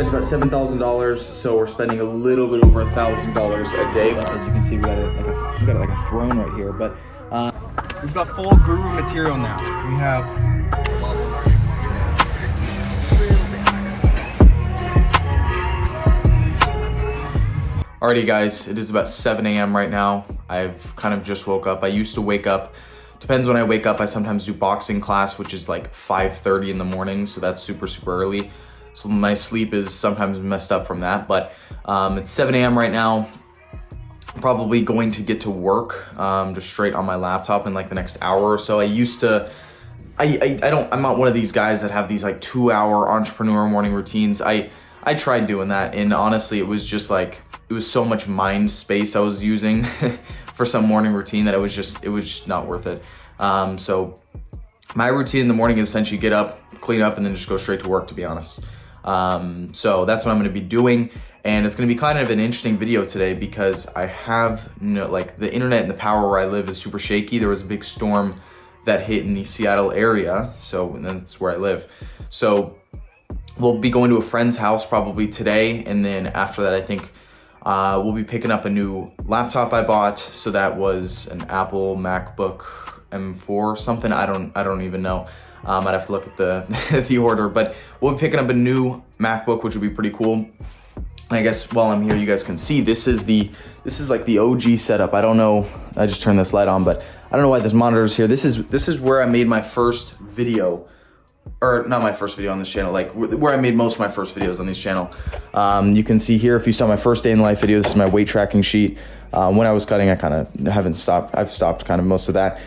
spent about $7,000, so we're spending a little bit over $1,000 a day. As you can see, we got like a throne right here, but we've got full guru material now. We have alrighty guys, it is about 7 a.m. right now. I've kind of just woke up. I used to wake up, depends when I wake up. I sometimes do boxing class, which is like 5:30 in the morning, so that's super early. So my sleep is sometimes messed up from that, but it's 7 a.m. right now. I'm probably going to get to work just straight on my laptop in like the next hour or so. I'm not one of these guys that have these like 2-hour entrepreneur morning routines. I tried doing that, and honestly, it was just like, it was so much mind space I was using for some morning routine that it was just not worth it. So my routine in the morning is essentially get up, clean up, and then just go straight to work, to be honest. So that's what I'm gonna be doing. And it's gonna be kind of an interesting video today because I have, like the internet and the power where I live is super shaky. There was a big storm that hit in the Seattle area, so that's where I live. So we'll be going to a friend's house probably today, and then after that, I think we'll be picking up a new laptop I bought. So that was an Apple MacBook M4 something. I don't even know. I'd have to look at the the order, but we'll be picking up a new MacBook, which would be pretty cool. And I guess while I'm here, you guys can see this is like the OG setup. I don't know. I just turned this light on, but I don't know why this monitor is here. This is where I made my first video. Or not my first video on this channel, like where I made most of my first videos on this channel. You can see here, if you saw my first day in life video, this is my weight tracking sheet. When I was cutting, I kind of haven't stopped. I've stopped kind of most of that.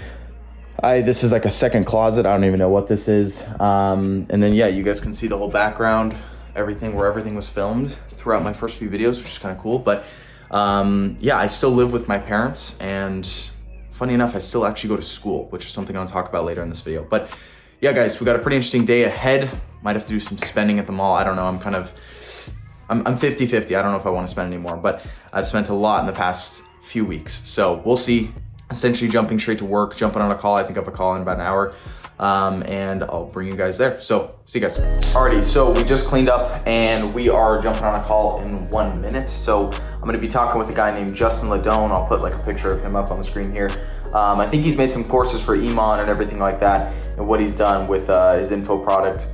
This is like a second closet. I don't even know what this is. And then yeah, you guys can see the whole background, where everything was filmed throughout my first few videos, which is kind of cool. But yeah, I still live with my parents, and funny enough, I still actually go to school, which is something I'll talk about later in this video. But yeah, guys, we got a pretty interesting day ahead. Might have to do some spending at the mall. I don't know. I'm 50-50. I don't know if I want to spend anymore, but I've spent a lot in the past few weeks. So we'll see. Essentially jumping straight to work, jumping on a call. I think I have a call in about an hour, and I'll bring you guys there. So see you guys. Alrighty, so we just cleaned up and we are jumping on a call in 1 minute. So I'm gonna be talking with a guy named Justin Ladone. I'll put like a picture of him up on the screen here. I think he's made some courses for Iman and everything like that, and what he's done with his info product.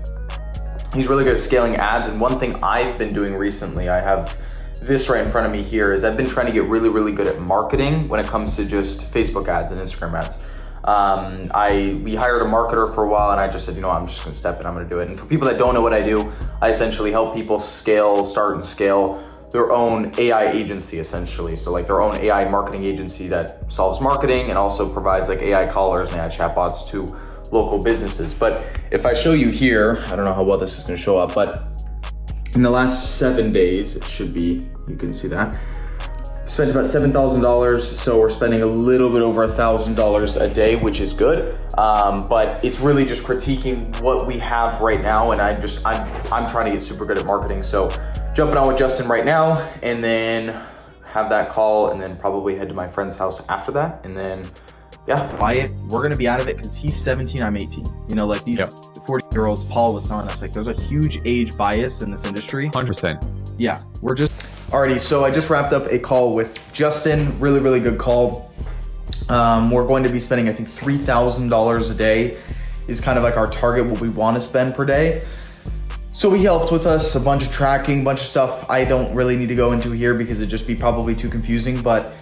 He's really good at scaling ads, and one thing I've been doing recently, I have this right in front of me here, is I've been trying to get really good at marketing when it comes to just Facebook ads and Instagram ads. We hired a marketer for a while, and I just said, I'm just gonna step in, I'm gonna do it. And for people that don't know what I do, I essentially help people start and scale their own AI agency, essentially. So like their own AI marketing agency that solves marketing and also provides like AI callers and AI chatbots to local businesses. But if I show you here, I don't know how well this is gonna show up, but in the last 7 days, it should be, you can see that, spent about $7,000, so we're spending a little bit over $1,000 a day, which is good. But it's really just critiquing what we have right now, and I'm trying to get super good at marketing. So jumping on with Justin right now, and then have that call, and then probably head to my friend's house after that, and then yeah. We're gonna be out of it because he's 17, I'm 18. Like these 40-year-olds, Paul was telling us, like there's a huge age bias in this industry. 100%. Yeah, we're just. Alrighty, so I just wrapped up a call with Justin, really good call. We're going to be spending, I think, $3,000 a day is kind of like our target, what we want to spend per day. So he helped with us, a bunch of tracking, bunch of stuff I don't really need to go into here because it'd just be probably too confusing. But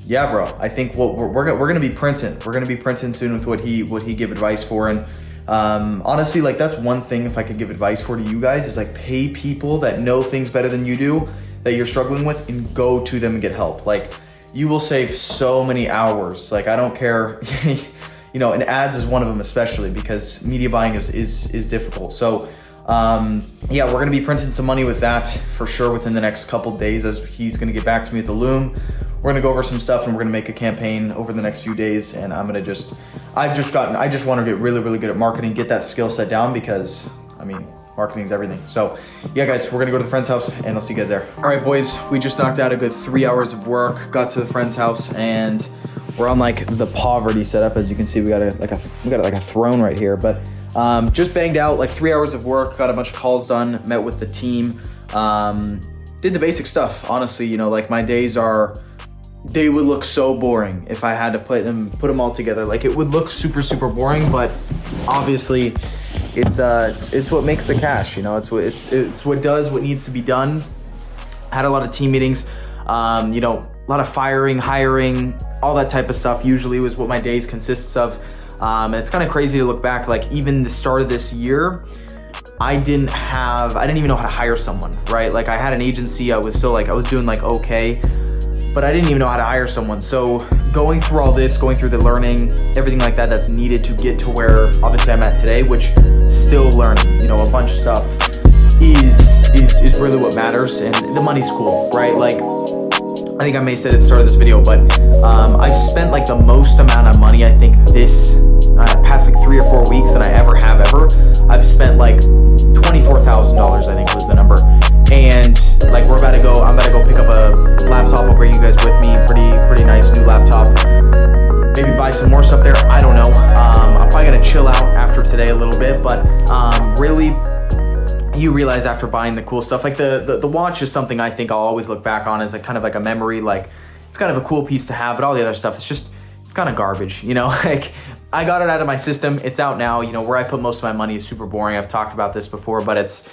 yeah, bro, I think what we're gonna be printing. We're gonna be printing soon with what he give advice for. And honestly, like that's one thing, if I could give advice for to you guys, is like pay people that know things better than you do, that you're struggling with, and go to them and get help. Like you will save so many hours. Like I don't care, and ads is one of them, especially because media buying is difficult. So yeah, we're gonna be printing some money with that for sure within the next couple days, as he's gonna get back to me with the loom. We're gonna go over some stuff, and we're gonna make a campaign over the next few days. And I just want to get really good at marketing, get that skill set down, because marketing is everything. So yeah, guys, we're gonna go to the friend's house, and I'll see you guys there. All right, boys, we just knocked out a good 3 hours of work, got to the friend's house, and we're on like the poverty setup. As you can see, we got like a throne right here, but Just banged out like 3 hours of work, got a bunch of calls done, met with the team, did the basic stuff. Honestly, you know, like my days they would look so boring if I had to put them all together. Like it would look super, super boring, but obviously it's what makes the cash, you know, it's what does what needs to be done. I had a lot of team meetings, you know, a lot of firing, hiring, all that type of stuff usually was what my days consists of. And it's kind of crazy to look back, like even the start of this year, I didn't even know how to hire someone, right? Like I had an agency, I was doing like okay, but I didn't even know how to hire someone. So going through all this, going through the learning, everything like that that's needed to get to where obviously I'm at today, which still learning, you know, a bunch of stuff is really what matters. And the money's cool, right? Like I think I may have said at the start of this video, but I've spent like the most amount of money, I think this past like 3 or 4 weeks than I ever have ever. I've spent like $24,000, I think was the number. And like I'm about to go pick up a laptop. I'll bring you guys with me. Pretty nice new laptop. Maybe buy some more stuff there. I don't know. I'm probably gonna chill out after today a little bit, but really, you realize after buying the cool stuff, like the watch is something I think I'll always look back on as kind of like a memory. Like it's kind of a cool piece to have, but all the other stuff, it's kind of garbage, you know. Like I got it out of my system. It's out now. You know, where I put most of my money is super boring. I've talked about this before, but it's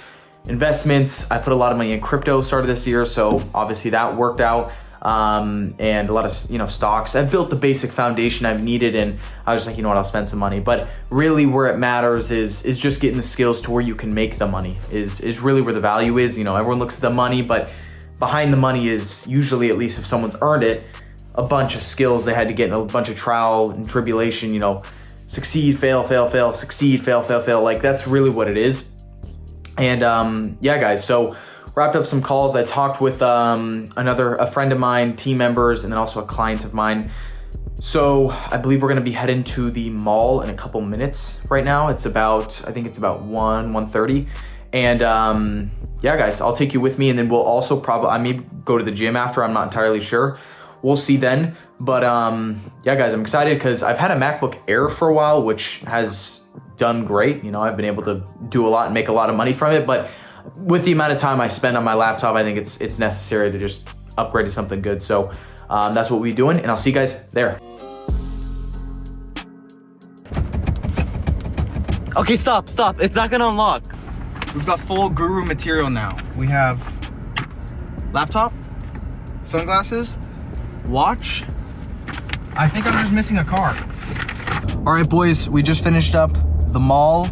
investments. I put a lot of money in crypto started this year, so obviously that worked out. And a lot of, you know, stocks. I've built the basic foundation I've needed, and I was just like, you know what, I'll spend some money. But really where it matters is just getting the skills to where you can make the money is really where the value is. You know, everyone looks at the money, but behind the money is usually, at least if someone's earned it, a bunch of skills they had to get in, a bunch of trial and tribulation, you know, succeed, fail, fail, fail, succeed, fail, fail, fail. Like that's really what it is. And yeah, guys, so wrapped up some calls. I talked with a friend of mine, team members, and then also a client of mine. So I believe we're gonna be heading to the mall in a couple minutes right now. I think it's about 1:30. And yeah, guys, I'll take you with me, and then we'll also I may go to the gym after, I'm not entirely sure. We'll see then. But yeah, guys, I'm excited because I've had a MacBook Air for a while, which has done great. You know, I've been able to do a lot and make a lot of money from it, but with the amount of time I spend on my laptop, I think it's necessary to just upgrade to something good. So that's what we're doing, and I'll see you guys there. Okay, stop. It's not gonna unlock. We've got full guru material now. We have laptop, sunglasses, watch. I think I'm just missing a car. All right, boys, we just finished up the mall.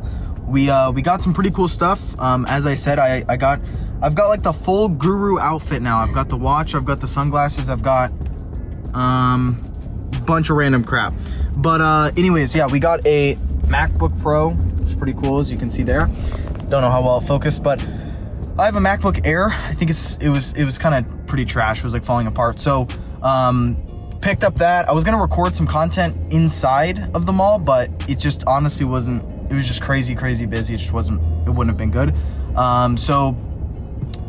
We got some pretty cool stuff. As I said, I've got like the full guru outfit now. I've got the watch, I've got the sunglasses, I've got bunch of random crap. But anyways, yeah, we got a MacBook Pro, which is pretty cool, as you can see there. Don't know how well it focused, but I have a MacBook Air. I think it was kind of pretty trash. It was like falling apart. So picked up that. I was gonna record some content inside of the mall, but it just honestly wasn't. It was just crazy busy. It wouldn't have been good. So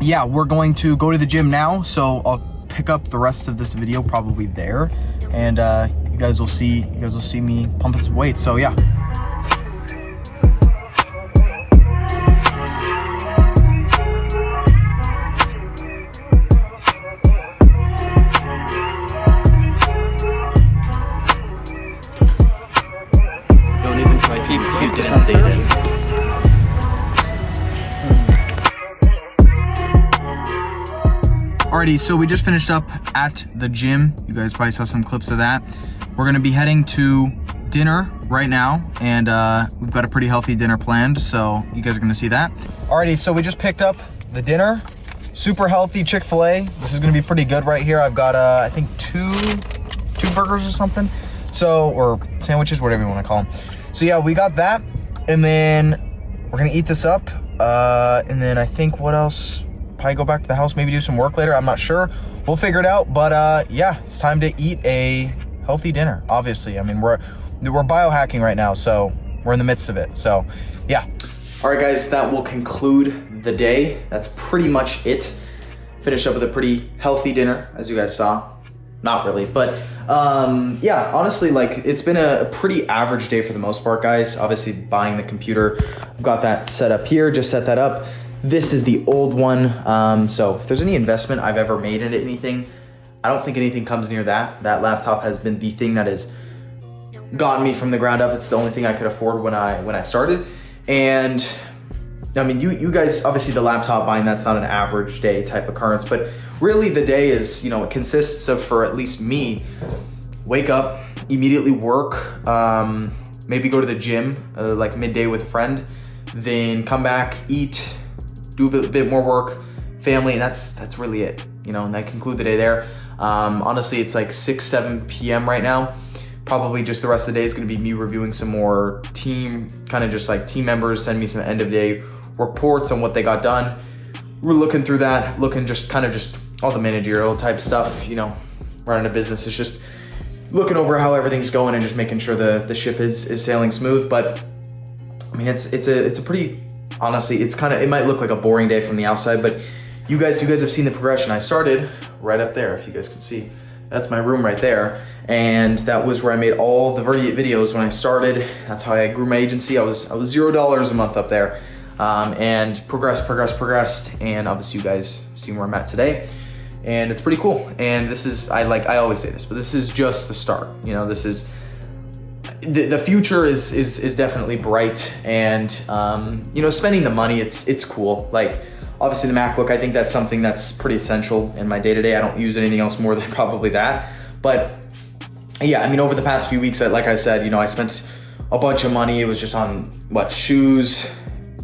yeah, we're going to go to the gym now. So I'll pick up the rest of this video probably there, and you guys will see me pumping some weights. So yeah. Alrighty, so we just finished up at the gym. You guys probably saw some clips of that. We're gonna be heading to dinner right now, and we've got a pretty healthy dinner planned, so you guys are gonna see that. Alrighty, so we just picked up the dinner. Super healthy Chick-fil-A. This is gonna be pretty good right here. I've got I think two burgers or something. So, or sandwiches, whatever you wanna call them. So yeah, we got that, and then we're gonna eat this up. And then I think what else? Probably go back to the house, maybe do some work later. I'm not sure. We'll figure it out. But yeah, it's time to eat a healthy dinner. Obviously, I mean we're biohacking right now, so we're in the midst of it. So yeah. All right, guys, that will conclude the day. That's pretty much it. Finished up with a pretty healthy dinner, as you guys saw. not really, but yeah, honestly, like it's been a pretty average day for the most part, guys. Obviously buying the computer, I've got that set up here, just set that up. This is the old one. So if there's any investment I've ever made into anything, I don't think anything comes near that. That laptop has been the thing that has gotten me from the ground up. It's the only thing I could afford when I started. And I mean, you guys, obviously the laptop buying, that's not an average day type occurrence, but really the day is, it consists of, for at least me, wake up, immediately work, maybe go to the gym, like midday with a friend, then come back, eat, do a bit more work, family, and that's really it, and I conclude the day there. Honestly, it's like 6-7 p.m. right now. Probably just the rest of the day is gonna be me reviewing some more team members send me some end of day reports on what they got done. We're looking through that, looking just all the managerial type stuff, running a business. It's just looking over how everything's going and just making sure the ship is sailing smooth. But I mean, it's a pretty, honestly, it might look like a boring day from the outside, but you guys have seen the progression. I started right up there, if you guys can see. That's my room right there. And that was where I made all the videos when I started. That's how I grew my agency. I was $0 a month up there. And progressed. And obviously you guys see where I'm at today. And it's pretty cool. And this is, I always say this, but this is just the start. This is, the future is definitely bright. And, spending the money, it's cool. Like, obviously the MacBook, I think that's something that's pretty essential in my day-to-day. I don't use anything else more than probably that. But yeah, I mean, over the past few weeks, like I said, I spent a bunch of money. It was just on shoes,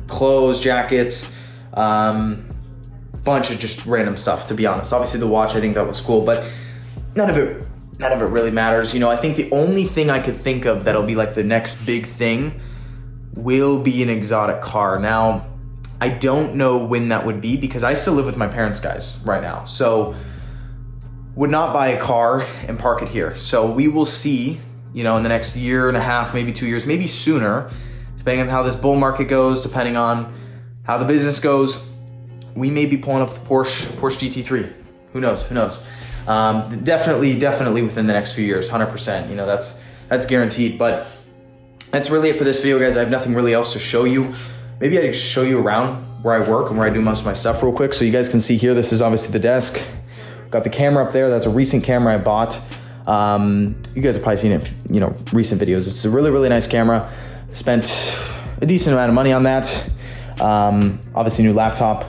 clothes, jackets, bunch of just random stuff, to be honest. Obviously the watch, I think that was cool, but none of it really matters. I think the only thing I could think of that'll be like the next big thing will be an exotic car. Now, I don't know when that would be because I still live with my parents, guys, right now. So would not buy a car and park it here. So we will see, in the next year and a half, maybe 2 years, maybe sooner, depending on how this bull market goes, depending on how the business goes, we may be pulling up the Porsche GT3. Who knows? Definitely within the next few years, 100%. That's guaranteed. But that's really it for this video, guys. I have nothing really else to show you. Maybe I can show you around where I work and where I do most of my stuff real quick. So you guys can see here, this is obviously the desk. Got the camera up there. That's a recent camera I bought. You guys have probably seen it, recent videos. It's a really, really nice camera. Spent a decent amount of money on that. Obviously new laptop,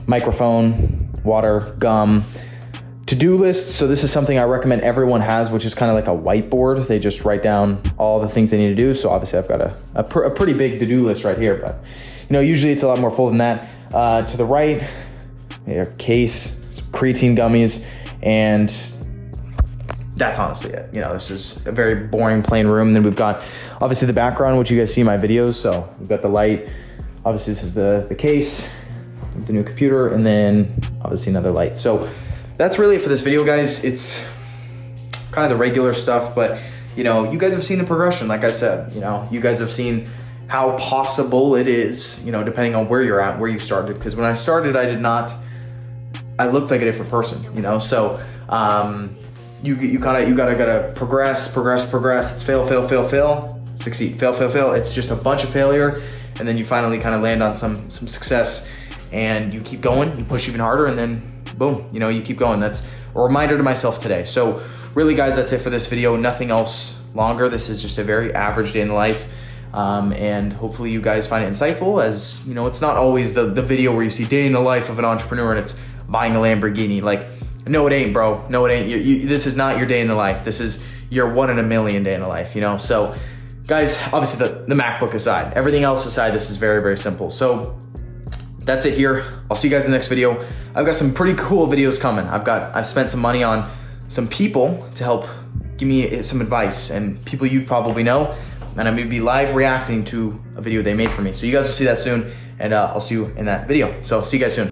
microphone, water, gum, to-do list. So this is something I recommend everyone has, which is kind of like a whiteboard. They just write down all the things they need to do. So obviously I've got a pretty big to-do list right here, but usually it's a lot more full than that. To the right, a case, some creatine gummies, and that's honestly it. This is a very boring, plain room. And then we've got obviously the background, which you guys see in my videos. So we've got the light. Obviously this is the case, the new computer, and then obviously another light. So that's really it for this video, guys. It's kind of the regular stuff, but you guys have seen the progression. Like I said, you guys have seen how possible it is, depending on where you're at, where you started. Because when I started, I looked like a different person, So you gotta progress. It's fail, succeed, fail. It's just a bunch of failure, and then you finally kind of land on some success, and you keep going, you push even harder, and then boom, you keep going. That's a reminder to myself today. So really, guys, that's it for this video. Nothing else longer. This is just a very average day in the life. And hopefully you guys find it insightful, as it's not always the video where you see day in the life of an entrepreneur and it's buying a Lamborghini. Like, no, it ain't, bro. No, it ain't. This is not your day in the life. This is your 1 in a million day in the life, So guys, obviously the MacBook aside, everything else aside, this is very, very simple. So that's it here. I'll see you guys in the next video. I've got some pretty cool videos coming. I've spent some money on some people to help give me some advice, and people you probably know, and I'm gonna be live reacting to a video they made for me. So you guys will see that soon, and I'll see you in that video. So see you guys soon.